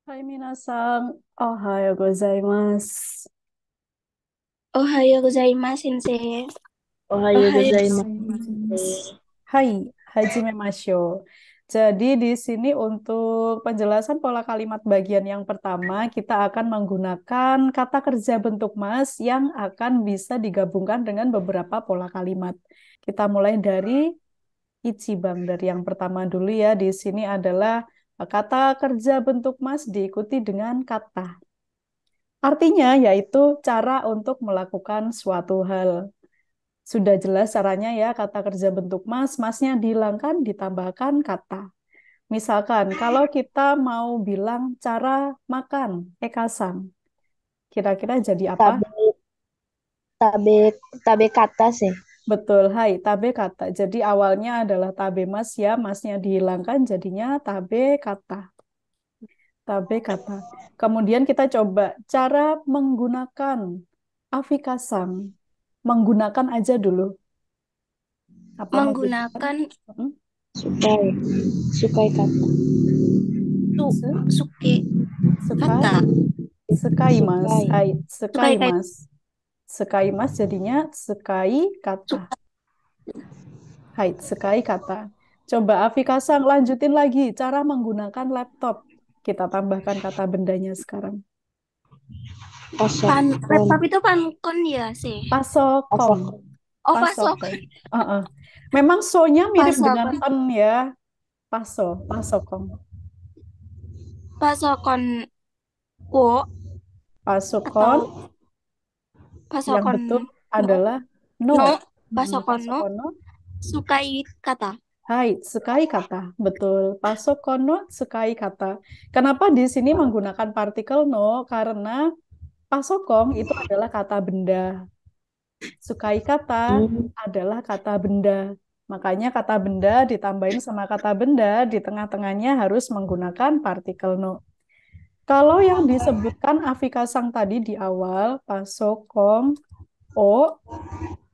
Hai minasan, ohayo gozaimasu. Ohayo gozaimasu, Sensei. Ohayo Ohayo gozaimasu. gozaimasu. Hai, hajime masyo. Jadi di sini untuk penjelasan pola kalimat bagian yang pertama, kita akan menggunakan kata kerja bentuk mas yang akan bisa digabungkan dengan beberapa pola kalimat. Kita mulai dari Ichibang, dari yang pertama dulu ya. Di sini adalah kata kerja bentuk mas diikuti dengan kata. Artinya yaitu cara untuk melakukan suatu hal. Sudah jelas caranya ya, kata kerja bentuk mas, masnya dihilangkan, ditambahkan kata. Misalkan, kalau kita mau bilang cara makan, ekasan, kira-kira jadi apa? Tabe, tabe, tabe kata sih. Betul, hai, tabe kata. Jadi awalnya adalah tabe mas ya, masnya dihilangkan, jadinya tabe kata. Tabe kata. Kemudian kita coba cara menggunakan afikasan. Menggunakan aja dulu. Apa menggunakan? Menggunakan Hmm? Sukai, sukai kata. su, Se- suke Sekai, kata. sekai mas, Sukai. hai, sekai Sukai kayak mas, sekai mas jadinya sekai kata, suka. hai, sekai kata. Coba Afikasa lanjutin lagi cara menggunakan laptop. Kita tambahkan kata bendanya sekarang. Pasokon. Laptop itu pankon ya sih. Pasokong, Pasokon. Oh, pasokong. pasokon. Uh-uh. Memang so-nya mirip dengan Pasokon. en ya, pasokong. Pasokon wo Pasokon atau yang pasokon betul no. adalah no. No, Mm-mm, pasokon no. pasokono. Sukai kata. Hai, sekai kata. Betul. Pasokono sekai kata. Kenapa di sini menggunakan partikel no? Karena pasokong itu adalah kata benda. Sukai kata Hmm. adalah kata benda. Makanya kata benda ditambahin sama kata benda di tengah-tengahnya harus menggunakan partikel no. Kalau yang disebutkan Afikasang tadi di awal, pasokong, o,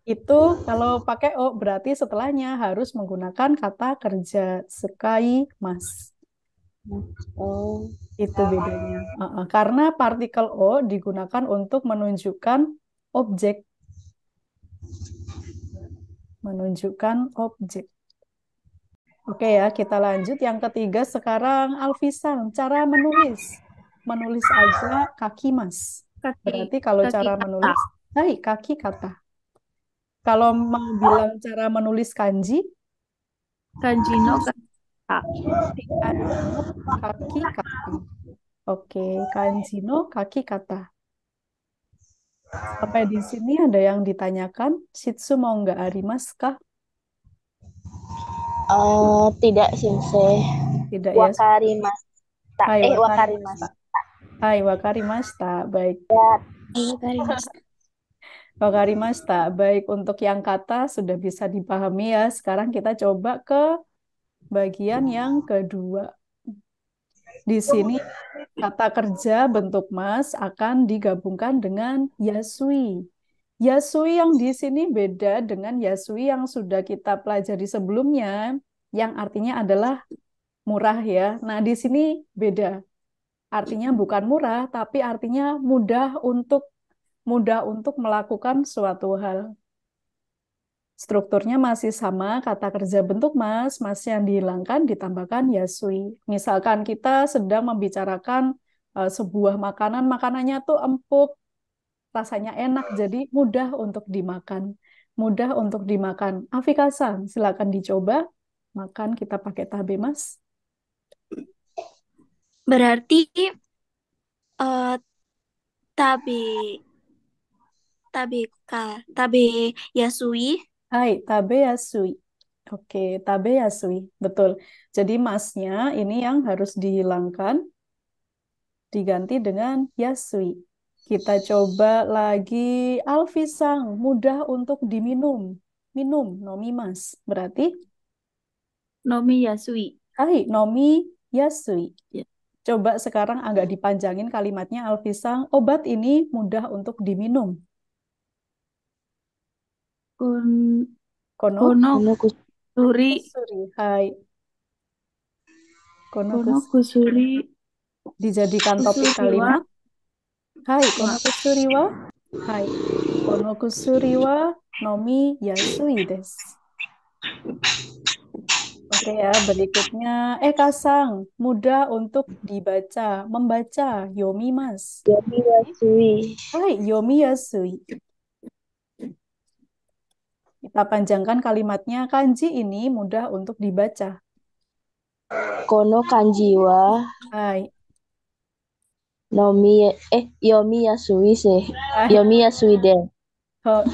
itu kalau pakai o berarti setelahnya harus menggunakan kata kerja sekai mas. Oh, Itu bedanya. Karena partikel o digunakan untuk menunjukkan objek, menunjukkan objek. Oke ya, kita lanjut. Yang ketiga sekarang Alfisan, cara menulis. Menulis aja kaki mas. Kaki Berarti kalau kaki cara kata. menulis, hai kaki kata. Kalau mau bilang cara menulis kanji, Kanji no kata. kanji no kaki kata. Oke, kanji no kaki kata. Sampai di sini ada yang ditanyakan, Shitsu mau nggak arimas kah? tidak sensei. Tidak ya. Wakarimasta. Hai Wakarimasta. wakarimashita. Hai wakarimashita. Baik. Ayo karimas. Wakarimashita. Baik, untuk yang kata sudah bisa dipahami ya. Sekarang kita coba ke bagian yang kedua. Di sini kata kerja bentuk mas akan digabungkan dengan yasui. Yasui yang di sini beda dengan yasui yang sudah kita pelajari sebelumnya, yang artinya adalah murah ya. Nah, di sini beda. Artinya bukan murah, tapi artinya mudah untuk melakukan suatu hal. Strukturnya masih sama, kata kerja bentuk mas, mas yang dihilangkan ditambahkan yasui. Misalkan kita sedang membicarakan sebuah makanan, makanannya tuh empuk, rasanya enak, jadi mudah untuk dimakan. Mudah untuk dimakan. Afikasan, silakan dicoba. Makan kita pakai tabe mas. Berarti eh tabe tabe tabe yasui. Hai, tabe yasui. Oke, tabe yasui. Betul. Jadi masnya ini yang harus dihilangkan, diganti dengan yasui. Kita coba lagi alfisang, mudah untuk diminum. Minum, nomi mas. Berarti, Nomi yasui. hai, nomi yasui. Ya. Coba sekarang agak dipanjangin kalimatnya alfisang, obat ini mudah untuk diminum. Kun Kono, kono Kono kusuri kusuri. Hai, kono kono kusuri. kusuri dijadikan topik Kusuriwa kalimat. Hai, wa. kono kusuri wa. Hai, kono kusuri wa nomi yasui desu. Oke ya, berikutnya. Kasang, mudah untuk dibaca. Membaca, yomi mas. Yomi Yasui. Hai, yomi yasui. Kita panjangkan kalimatnya. Kanji ini mudah untuk dibaca. Kono kanji wa Hai, nomi Yomi Yasui sih. hai, Yomi Yasui de.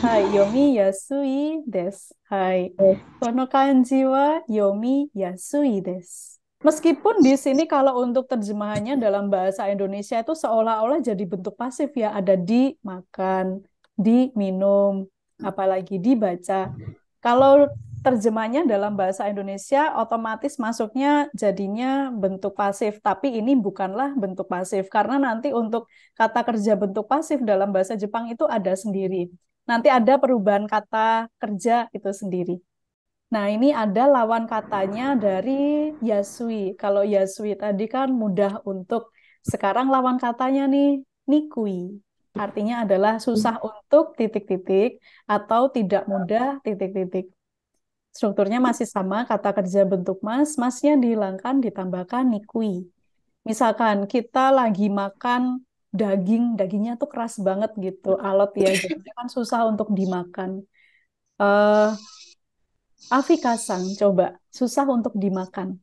hai, yomi yasui desu. Hai, kono kanji wa yomi yasui desu. Meskipun di sini kalau untuk terjemahannya dalam bahasa Indonesia itu seolah-olah jadi bentuk pasif ya, ada di makan, di minum, apalagi dibaca. Kalau terjemahnya dalam bahasa Indonesia otomatis masuknya jadinya bentuk pasif, tapi ini bukanlah bentuk pasif karena nanti untuk kata kerja bentuk pasif dalam bahasa Jepang itu ada sendiri. Nanti ada perubahan kata kerja itu sendiri. Nah, ini ada lawan katanya dari Yasui. Kalau Yasui tadi kan mudah untuk, sekarang lawan katanya nih, Nikui. Artinya adalah susah untuk titik-titik atau tidak mudah titik-titik. Strukturnya masih sama, kata kerja bentuk mas, masnya dihilangkan, ditambahkan Nikui. Misalkan kita lagi makan daging, dagingnya tuh keras banget gitu, alot ya, jadi kan susah untuk dimakan. Eh, Afikasang, coba. Susah untuk dimakan.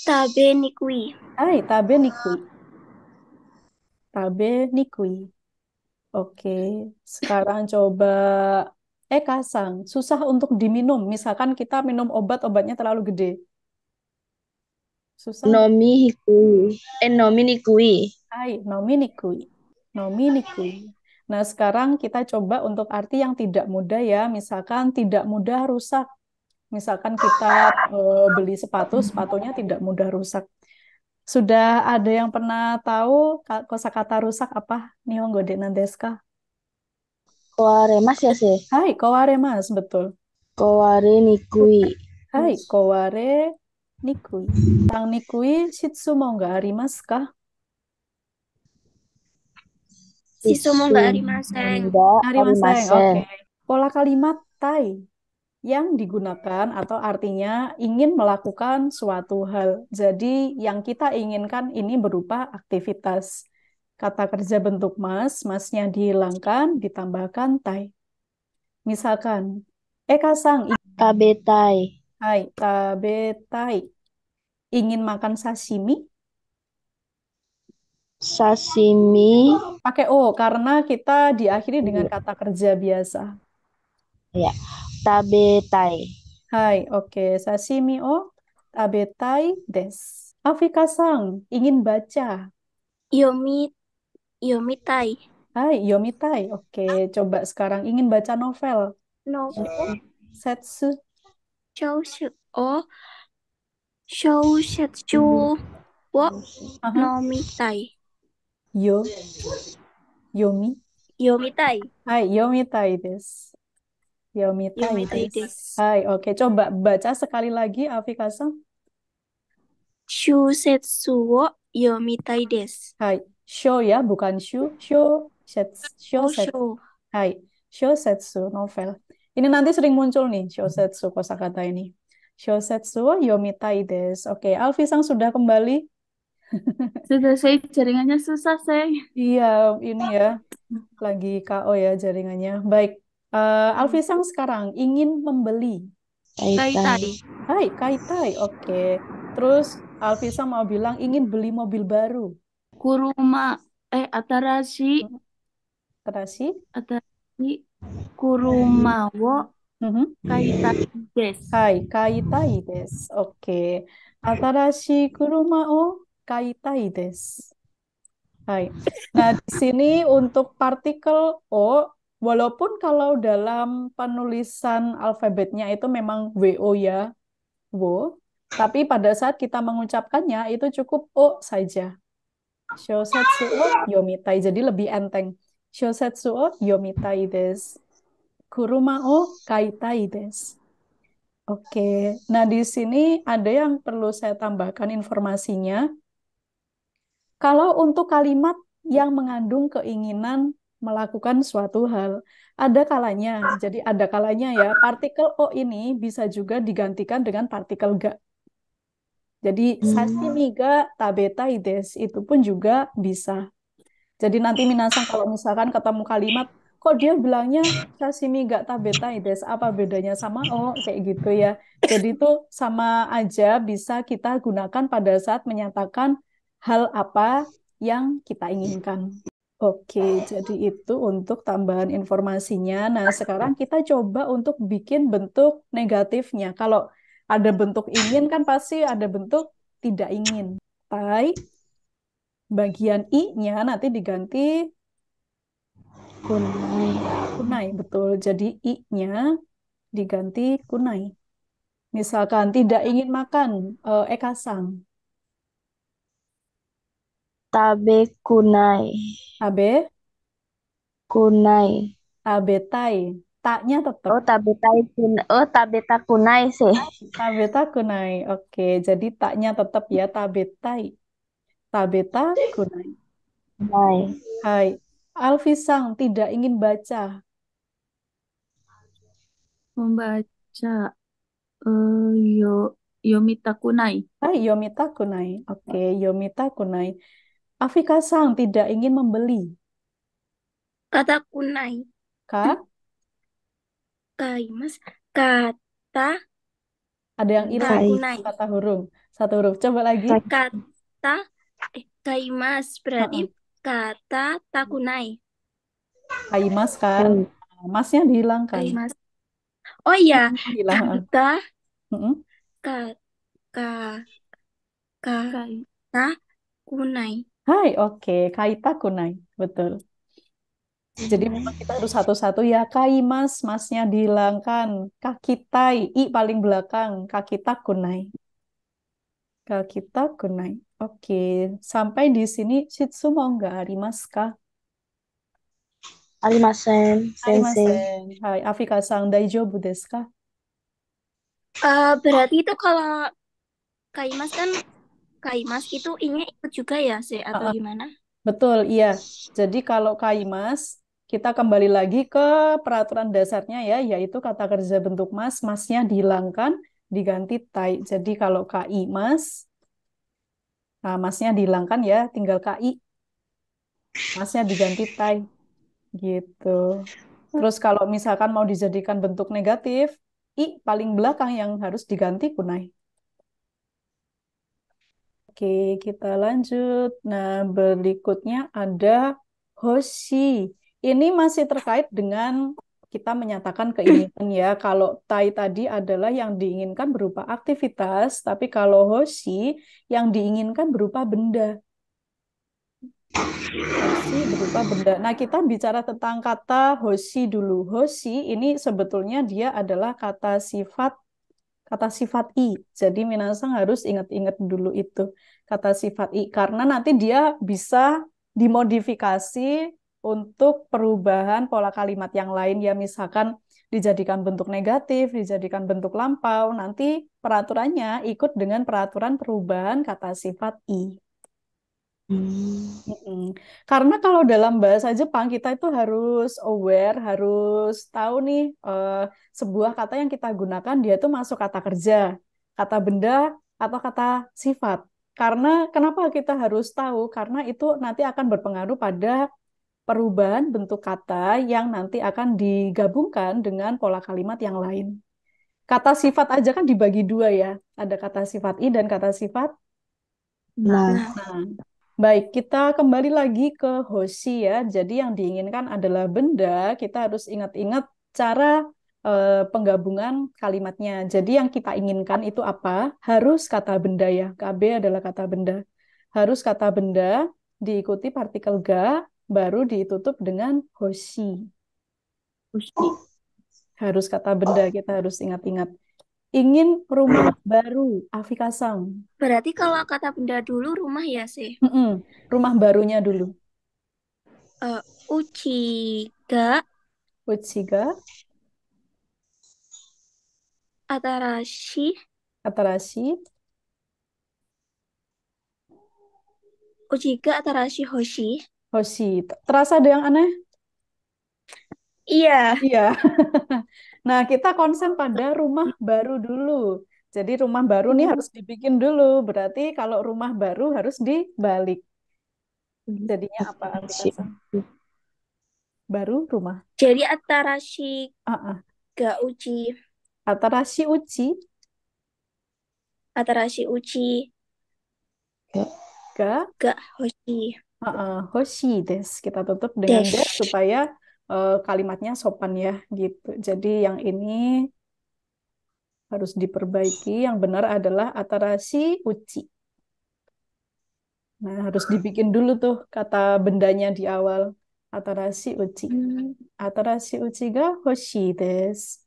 Tabe nikui. Hai, tabe nikui. Tabe nikui. Oke, sekarang coba kasang. Susah untuk diminum. Misalkan kita minum obat, obatnya terlalu gede. Susah untuk... Nomi Hikui. Nomi Nikui. Hai, nomi nikui. Nomi nikui. Nah, sekarang kita coba untuk arti yang tidak mudah ya. Misalkan tidak mudah rusak. Misalkan kita beli sepatu, sepatunya tidak mudah rusak. Sudah ada yang pernah tahu kosakata rusak apa? Nihongo de nandesu ka? Koware mas ya sih. Hai, kowarimasu, betul. Koware Nikui. Hai, koware nikui. Tang nikui shitsumo ga arimasu ka? Shisumo ga arimasen. Sisunda Arimasen, Arimasen. oke. Pola kalimat tai yang digunakan atau artinya ingin melakukan suatu hal. Jadi yang kita inginkan ini berupa aktivitas. Kata kerja bentuk mas, masnya dihilangkan, ditambahkan tai. Misalkan, Kasang, Kabetai. hai, tabetai. Ingin makan sashimi? Sashimi. Pakai O, karena kita diakhiri dengan kata kerja biasa. Ya. Tabetai. Hai, oke. Sashimi o tabetai des. Afika-sang, ingin baca. Yomi yomitai. Hai, yomitai. Oke, coba sekarang ingin baca novel. No Setsu. shoushu o shousetsu wo Aha. nomitai. Yo, yomi. Yomitai. Hai, yomitai des. Yomitai Yomitai des. desu. Hai, oke. Coba baca sekali lagi, Afika-san. Shusetsu wo yomitai desu. Hai, show ya, bukan shu. Show, show Oh, set. show. Hai, shosetsu novel. Ini nanti sering muncul nih, shosetsu kosakata ini. Shosetsu yomitai desu. Oke, Alfisang sudah kembali. Sudah, saya jaringannya susah, saya. Iya, ini ya, lagi KO ya jaringannya. Baik, Alfisang sekarang ingin membeli. Kaitai. Tai. Hai, kaitai. Oke. Terus Alfisang mau bilang ingin beli mobil baru. Kuruma, atarashi, Terasi? kuruma wo Mhm. kaitai desu. Hai, kaitai desu. Oke. Atarashi kuruma o kaitai desu. Hai. Nah, di sini untuk partikel O, walaupun kalau dalam penulisan alfabetnya itu memang WO ya, wo, tapi pada saat kita mengucapkannya itu cukup O saja. Shosetsu o yomitai, jadi lebih enteng. Shosetsu o yomitai desu. Kuruma o kaitai desu. Oke, nah di sini ada yang perlu saya tambahkan informasinya. Kalau untuk kalimat yang mengandung keinginan melakukan suatu hal, ada kalanya. Jadi ada kalanya ya, partikel o ini bisa juga digantikan dengan partikel ga. Jadi sashimi ga tabetai desu itu pun juga bisa. Jadi nanti minasang kalau misalkan ketemu kalimat, kok dia bilangnya sashimi ga tabetai desu, apa bedanya sama oh kayak gitu ya. Jadi itu sama aja bisa kita gunakan pada saat menyatakan hal apa yang kita inginkan. Oke, jadi itu untuk tambahan informasinya. Nah, sekarang kita coba untuk bikin bentuk negatifnya. Kalau ada bentuk ingin kan pasti ada bentuk tidak ingin. Tai, bagian i-nya nanti diganti Kunai. kunai, betul. Jadi i-nya diganti kunai. Misalkan tidak ingin makan ekasang, Tabe kunai. abe, Kunai. abetai. Taknya tetap Oh, tabeta kunai sih. tabeta kunai. Oke, jadi taknya tetap ya tabetai. Tabeta kunai. Kunai. Hai. Alfisang tidak ingin baca. Membaca. Yo Yomita kunai. Hai, Yomita kunai. Oke, Yomita kunai. Afikasang tidak ingin membeli. Kata kunai. Kak, Kaimas. Kata ada yang hilang Kai. kunai. kata huruf. Satu huruf. Coba lagi. Kai. Kata kaimas berarti Heeh. kata takunai. Kaimas kan. Kai. Masnya dihilangkan. Kaimas. Oh iya, Hilang. Heeh. kata Heeh. kata Kai. kata kunai. Hai, oke. Kaita kunai. Betul. Jadi memang kita harus satu-satu ya. Kaimas, masnya dihilangkan. Kakitai, i paling belakang. Kakita kunai. Kakita kunai. Oke, sampai di sini Shitsu mau nggak Arimas kah? Arimasen, sensei. Arimasen. Hai, Afika-san daijoubu desu ka? Berarti itu kalau kaimas kan kaimas itu ini ikut juga ya sih Ah, atau ah, gimana? betul, iya. Jadi kalau kaimas, kita kembali lagi ke peraturan dasarnya ya, yaitu kata kerja bentuk mas, masnya dihilangkan, diganti tai. Jadi kalau kaimas, nah masnya dihilangkan ya, tinggal kai, masnya diganti tai. Gitu. Terus kalau misalkan mau dijadikan bentuk negatif, i paling belakang yang harus diganti kunai. Oke, kita lanjut. Nah, berikutnya ada hoshi. Ini masih terkait dengan kita menyatakan keinginan ya. Kalau tai tadi adalah yang diinginkan berupa aktivitas, tapi kalau hoshi yang diinginkan berupa benda. Hoshi berupa benda. Nah, kita bicara tentang kata hoshi dulu. Hoshi ini sebetulnya dia adalah kata sifat i. Jadi minasang harus ingat-ingat dulu itu kata sifat i karena nanti dia bisa dimodifikasi untuk perubahan pola kalimat yang lain ya misalkan dijadikan bentuk negatif, dijadikan bentuk lampau, nanti peraturannya ikut dengan peraturan perubahan kata sifat i. Hmm. Mm-mm. Karena kalau dalam bahasa Jepang kita itu harus aware, harus tahu nih sebuah kata yang kita gunakan dia itu masuk kata kerja, kata benda, atau kata sifat. Karena kenapa kita harus tahu? Karena itu nanti akan berpengaruh pada perubahan bentuk kata yang nanti akan digabungkan dengan pola kalimat yang lain. Kata sifat aja kan dibagi dua ya. Ada kata sifat i dan kata sifat Nah, Nah, Nah, nah, baik, kita kembali lagi ke Hoshi ya. Jadi yang diinginkan adalah benda, kita harus ingat-ingat cara penggabungan kalimatnya. Jadi yang kita inginkan itu apa? Harus kata benda ya. KB adalah kata benda. Harus kata benda, diikuti partikel ga, baru ditutup dengan Hoshi. Ushi. Harus kata benda, kita harus ingat-ingat. Ingin rumah baru, Afikasang. berarti kalau kata benda dulu rumah ya sih. Mm-mm, rumah barunya dulu. Uchi ga Uchiga. atarashi Atarashi, Uchi ga atarashi hoshi. Hoshi. Terasa ada yang aneh? Iya. Iya. Nah, kita konsen pada rumah baru dulu. Jadi rumah baru nih harus dibikin dulu. Berarti kalau rumah baru harus dibalik. Jadinya apa Atarashi. Alfikasa? Baru rumah. Jadi atarashi Ah, ah. ga uchi. Atarashi uchi Atarashi uchi ga ga hoshi. hoshi des. Kita tutup dengan des Dash. supaya kalimatnya sopan ya gitu. Jadi yang ini harus diperbaiki. Yang benar adalah atarashi uchi. Nah, harus dibikin dulu tuh kata bendanya di awal. Atarashi uchi. Atarashi uchi ga hoshi desu.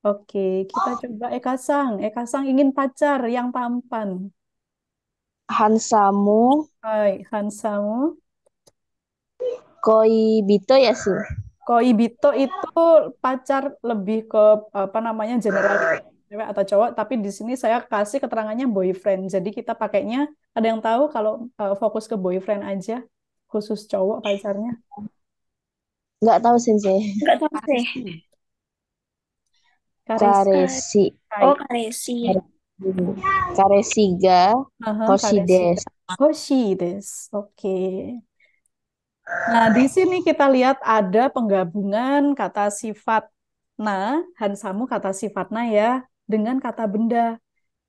Oke, kita coba Eka-sang. Eka-sang ingin pacar yang tampan. Hansamu Hai, Hansamu. Koibito ya sih. Koibito itu pacar lebih ke apa namanya generalitas cewek atau cowok, tapi di sini saya kasih keterangannya boyfriend. Jadi kita pakainya ada yang tahu kalau fokus ke boyfriend aja, khusus cowok pacarnya. Nggak tahu sensei. Enggak tahu sih. Karesi. Karesi. Karesi. Hai. Oh, karesi. Karesiga Aha, Hoshi Karesi. desu. Hoshi desu. Oke. Nah, di sini kita lihat ada penggabungan kata sifat na, Hansamu kata sifat na ya, dengan kata benda.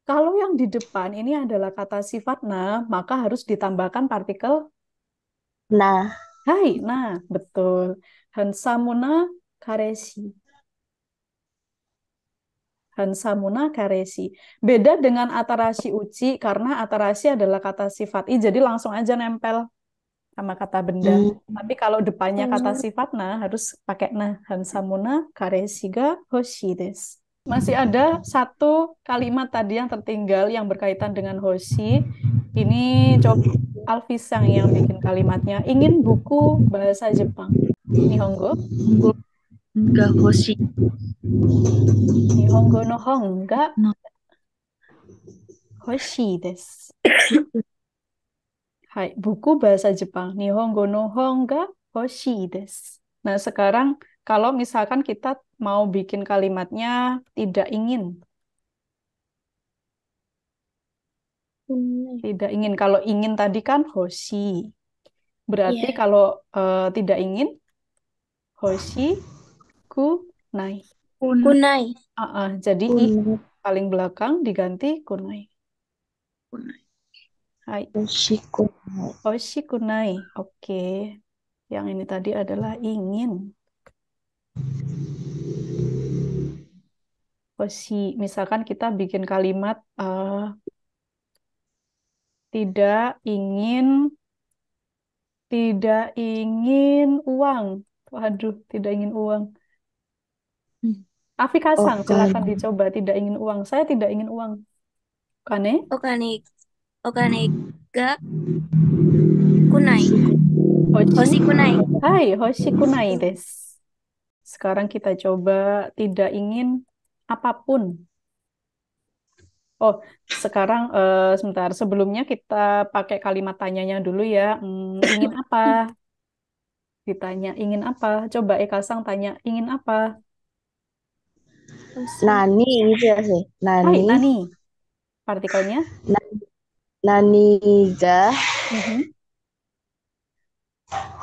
Kalau yang di depan ini adalah kata sifat na, maka harus ditambahkan partikel Nah, hai. Nah, betul. Hansamuna karesi. Hansamuna karesi. Beda dengan atarashi uchi, karena atarashi adalah kata sifat i, jadi langsung aja nempel sama kata benda. Tapi kalau depannya kata sifat na, harus pakai na. Hansamuna karesi ga hoshi desu. Masih ada satu kalimat tadi yang tertinggal yang berkaitan dengan hoshi. Ini coba Alfisang yang bikin kalimatnya. Ingin buku bahasa Jepang. Nihongo. Ga hoshi. Nihongo no hon ga No. hoshi desu. Hai, buku bahasa Jepang. Nihongo no hon ga hoshi desu. Nah, sekarang kalau misalkan kita mau bikin kalimatnya tidak ingin. Tidak ingin. Kalau ingin tadi kan hoshi. Berarti Iya. kalau tidak ingin hoshi kunai. Kunai. Jadi i paling belakang diganti kunai. Hai, Hoshi hoshi kunai. Oke. Yang ini tadi adalah ingin. Hoshi. Misalkan kita bikin kalimat tidak ingin uang. Waduh, tidak ingin uang. Afik-Hasan, silakan dicoba. Tidak ingin uang. Saya tidak ingin uang. Kane? Okane ga kunai. Hoshi? Hoshi kunai. Hai, hoshi kunai desu. Sekarang kita coba tidak ingin apapun. Oh, sekarang sebentar. Sebelumnya kita pakai kalimat tanyanya dulu ya. Ingin apa? Ditanya ingin apa? Coba Eka-sang tanya ingin apa? Nani gitu ya sih. Hai, Nani. Nani. Partikelnya? Nani ga Mhm.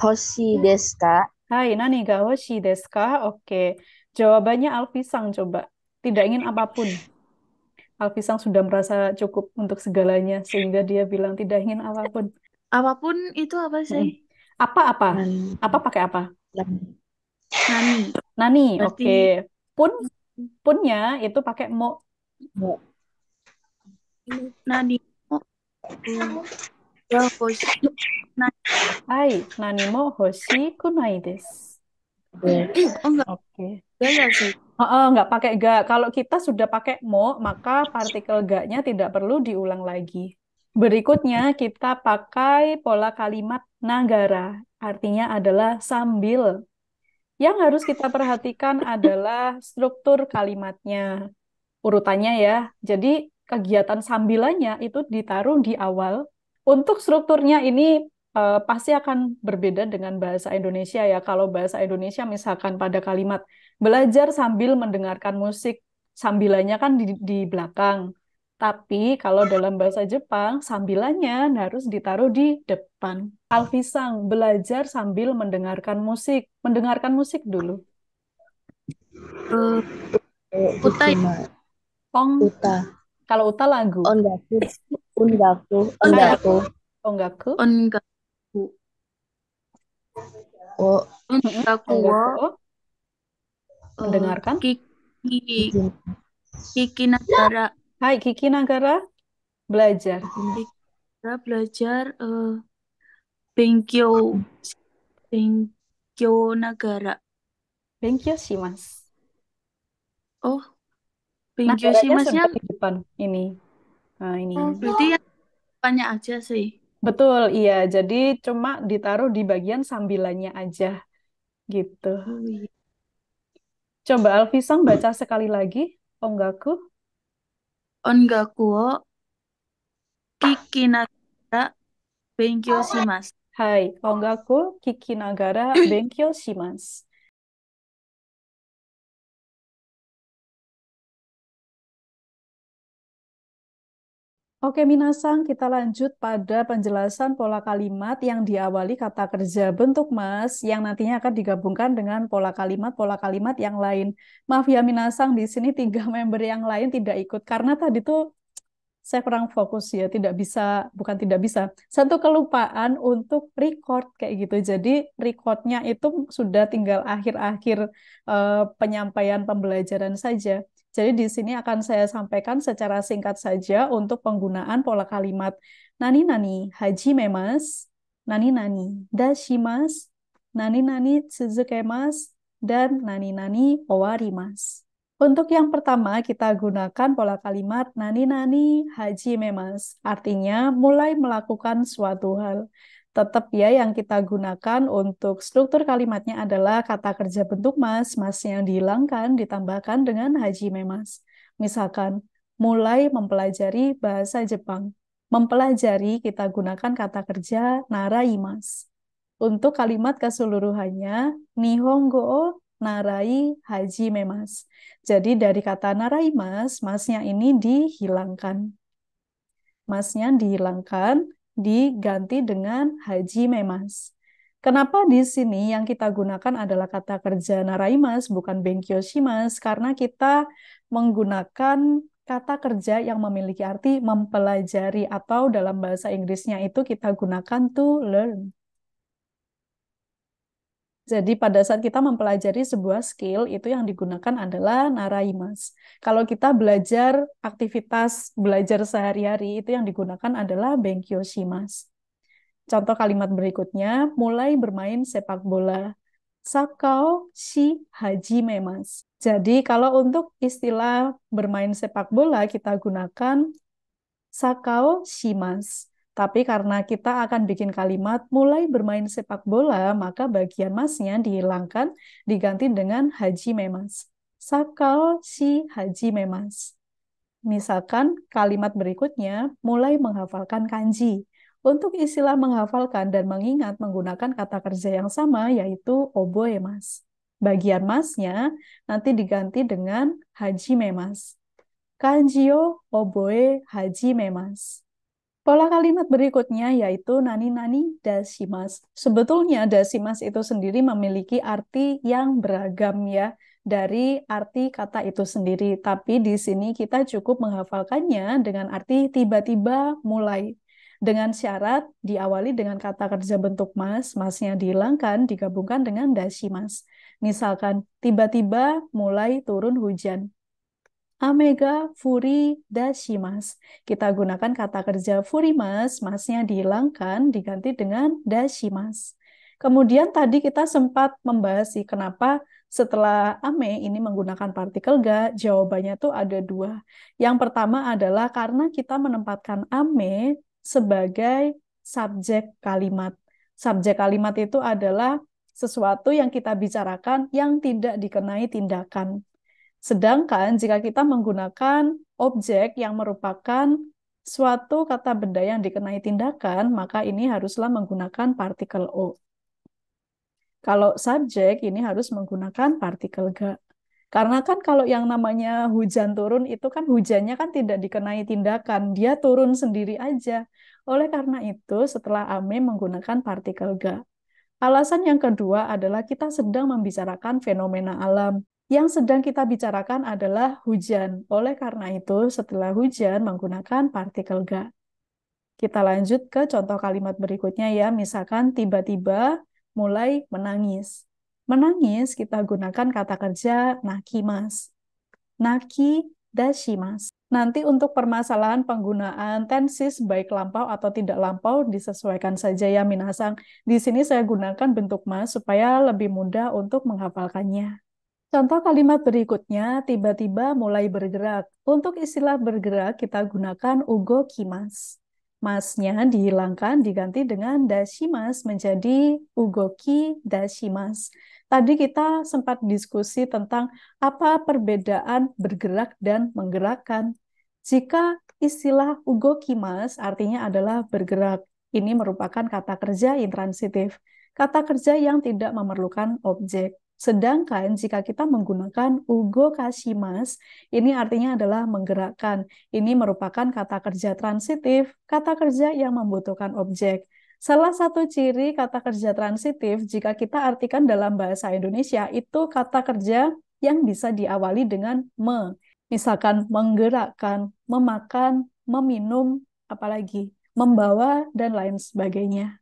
Hoshi desu ka? Hai, Nani ga hoshi desu ka? Oke. Jawabannya Alfisang coba. Tidak ingin apapun. Alfisang sudah merasa cukup untuk segalanya sehingga dia bilang tidak ingin apapun. Apapun itu apa sih? Apa-apa? Nani. Apa pakai apa? Nani. Nani, Berarti oke. Punnya itu pakai mo. nani mo ga hoshi. Hai, nani mo hoshi kunai desu. Oh enggak Oke. ya sih. Nggak pakai ga. Kalau kita sudah pakai mo, maka partikel ga-nya tidak perlu diulang lagi. Berikutnya kita pakai pola kalimat nagara. Artinya adalah sambil. Yang harus kita perhatikan adalah struktur kalimatnya. Urutannya ya. Jadi kegiatan sambilannya itu ditaruh di awal. Untuk strukturnya ini pasti akan berbeda dengan bahasa Indonesia ya. Kalau bahasa Indonesia misalkan pada kalimat belajar sambil mendengarkan musik, sambilannya kan di belakang. Tapi kalau dalam bahasa Jepang, sambilannya harus ditaruh di depan. Alfisang, belajar sambil mendengarkan musik. Mendengarkan musik dulu. Eh, Uta ya? Utsuma. Ong, Uta. kalau uta lagu. Ongaku. Ongaku. Kayak Ongaku. ongaku. Ongaku. Oh, Ongaku wo Ongaku. eh, Mendengarkan. Kiki izin. Kiki Nagara. Hai, Kiki Nagara. Belajar. Kiki Nagara belajar Benkyo Benkyo Nagara. Benkyo shimasu. Oh, Benkyo Nagaranya shimasnya. sudah di depan. Ini. Nah, ini. Oh, berarti yang depannya aja sih. Betul, iya. Jadi cuma ditaruh di bagian sambilannya aja. Gitu. Oh iya. Coba Alfisang baca sekali lagi. Ongaku. Ongaku wo Kiki Nagara Benkyo shimasu. Hai, Ongaku Kiki Nagara Benkyo shimasu. Oke, Minasang, kita lanjut pada penjelasan pola kalimat yang diawali kata kerja bentuk mas, yang nantinya akan digabungkan dengan pola kalimat yang lain. Maaf ya, Minasang, di sini 3 member yang lain tidak ikut, karena tadi tuh saya kurang fokus ya, tidak bisa, bukan tidak bisa, satu kelupaan untuk record kayak gitu. Jadi recordnya itu sudah tinggal akhir-akhir penyampaian pembelajaran saja. Jadi di sini akan saya sampaikan secara singkat saja untuk penggunaan pola kalimat nani-nani hajimemas, nani-nani dashimas, nani-nani tsuzukemas, dan nani-nani owarimas. Untuk yang pertama, kita gunakan pola kalimat nani-nani hajimemas. Artinya, mulai melakukan suatu hal. Tetap ya, yang kita gunakan untuk struktur kalimatnya adalah kata kerja bentuk mas, masnya dihilangkan, ditambahkan dengan hajimemas. Misalkan, mulai mempelajari bahasa Jepang. Mempelajari, kita gunakan kata kerja naraimas. Untuk kalimat keseluruhannya, nihongo o narai hajimemas. Jadi dari kata naraimas, masnya ini dihilangkan. Masnya dihilangkan, diganti dengan hajimemas. Kenapa di sini yang kita gunakan adalah kata kerja naraimas, bukan benkyoshimas? Karena kita menggunakan kata kerja yang memiliki arti mempelajari, atau dalam bahasa Inggrisnya itu kita gunakan to learn. Jadi pada saat kita mempelajari sebuah skill, itu yang digunakan adalah naraimas. Kalau kita belajar aktivitas belajar sehari-hari, itu yang digunakan adalah benkyoshimasu. Contoh kalimat berikutnya, mulai bermain sepak bola. Sakao shi hajimemas. Jadi kalau untuk istilah bermain sepak bola, kita gunakan sakao shimas. Tapi karena kita akan bikin kalimat mulai bermain sepak bola, maka bagian masnya dihilangkan, diganti dengan hajimemas. Sakao shi hajimemas. Misalkan kalimat berikutnya, mulai menghafalkan kanji. Untuk istilah menghafalkan dan mengingat menggunakan kata kerja yang sama, yaitu oboemas. Bagian masnya nanti diganti dengan hajimemas. Kanjio oboe hajimemas. Pola kalimat berikutnya yaitu nani-nani dashimas. Sebetulnya dashimas itu sendiri memiliki arti yang beragam ya dari arti kata itu sendiri. Tapi di sini kita cukup menghafalkannya dengan arti tiba-tiba mulai. Dengan syarat diawali dengan kata kerja bentuk mas, masnya dihilangkan, digabungkan dengan dashimas. Misalkan tiba-tiba mulai turun hujan. Amega furi dashimas. Kita gunakan kata kerja furimas, masnya dihilangkan, diganti dengan dashimas. Kemudian tadi kita sempat membahas sih kenapa setelah ame ini menggunakan partikel ga, jawabannya tuh ada dua. Yang pertama adalah karena kita menempatkan ame sebagai subjek kalimat. Subjek kalimat itu adalah sesuatu yang kita bicarakan yang tidak dikenai tindakan. Sedangkan jika kita menggunakan objek yang merupakan suatu kata benda yang dikenai tindakan, maka ini haruslah menggunakan partikel O. Kalau subjek, ini harus menggunakan partikel ga. Karena kan kalau yang namanya hujan turun itu kan hujannya kan tidak dikenai tindakan, dia turun sendiri aja. Oleh karena itu, setelah ame menggunakan partikel ga. Alasan yang kedua adalah kita sedang membicarakan fenomena alam. Yang sedang kita bicarakan adalah hujan. Oleh karena itu, setelah hujan menggunakan partikel ga. Kita lanjut ke contoh kalimat berikutnya ya. Misalkan tiba-tiba mulai menangis. Menangis kita gunakan kata kerja nakimas. Naki dashimas. Nanti untuk permasalahan penggunaan tenses baik lampau atau tidak lampau disesuaikan saja ya minasang. Di sini saya gunakan bentuk mas supaya lebih mudah untuk menghafalkannya. Contoh kalimat berikutnya, tiba-tiba mulai bergerak. Untuk istilah bergerak kita gunakan ugokimas. Masnya dihilangkan diganti dengan dashimas menjadi ugoki dashimas. Tadi kita sempat diskusi tentang apa perbedaan bergerak dan menggerakkan. Jika istilah ugokimas artinya adalah bergerak. Ini merupakan kata kerja intransitif. Kata kerja yang tidak memerlukan objek. Sedangkan jika kita menggunakan ugo kashimas, ini artinya adalah menggerakkan. Ini merupakan kata kerja transitif, kata kerja yang membutuhkan objek. Salah satu ciri kata kerja transitif jika kita artikan dalam bahasa Indonesia itu kata kerja yang bisa diawali dengan me. Misalkan menggerakkan, memakan, meminum, apalagi membawa, dan lain sebagainya.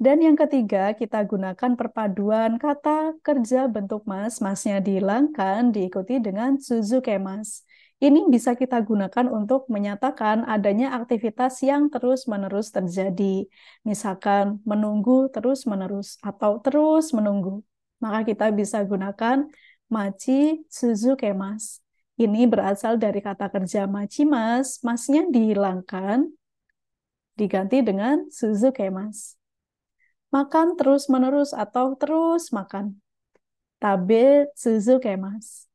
Dan yang ketiga, kita gunakan perpaduan kata kerja bentuk mas, masnya dihilangkan, diikuti dengan suzukemas. Ini bisa kita gunakan untuk menyatakan adanya aktivitas yang terus-menerus terjadi. Misalkan menunggu terus-menerus atau terus menunggu. Maka kita bisa gunakan machi suzukemas. Ini berasal dari kata kerja machimas, masnya dihilangkan, diganti dengan suzukemas. Makan terus-menerus atau terus makan. Tabe suzukemas.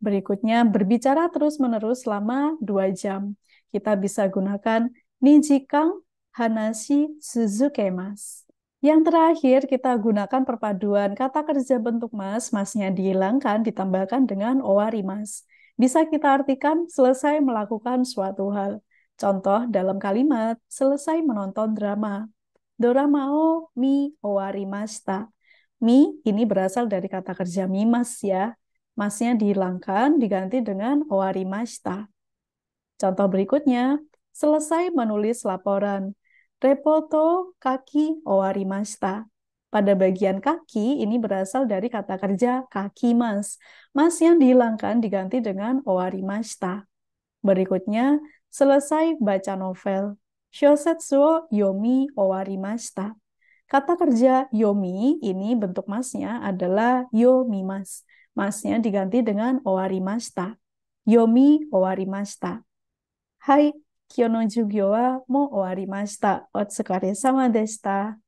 Berikutnya, berbicara terus-menerus selama 2 jam. Kita bisa gunakan nijikang hanashi suzukemas. Yang terakhir, kita gunakan perpaduan kata kerja bentuk mas, masnya dihilangkan, ditambahkan dengan owarimas. Bisa kita artikan selesai melakukan suatu hal. Contoh dalam kalimat, selesai menonton drama. Dorama o mi owarimashita. Mi ini berasal dari kata kerja mimas ya. Masnya dihilangkan, diganti dengan owarimashita. Contoh berikutnya, selesai menulis laporan. Repoto kaki owarimashita. Pada bagian kaki ini berasal dari kata kerja kakimas. Mas yang dihilangkan diganti dengan owarimashita. Berikutnya, selesai baca novel. Shosetsu wo yomi owarimashita. Kata kerja yomi ini bentuk masnya adalah yomimas. Masnya diganti dengan owarimashita. Yomi owarimashita. Hai, kyou no jugyo wa mo owarimashita. Otsukare sama deshita.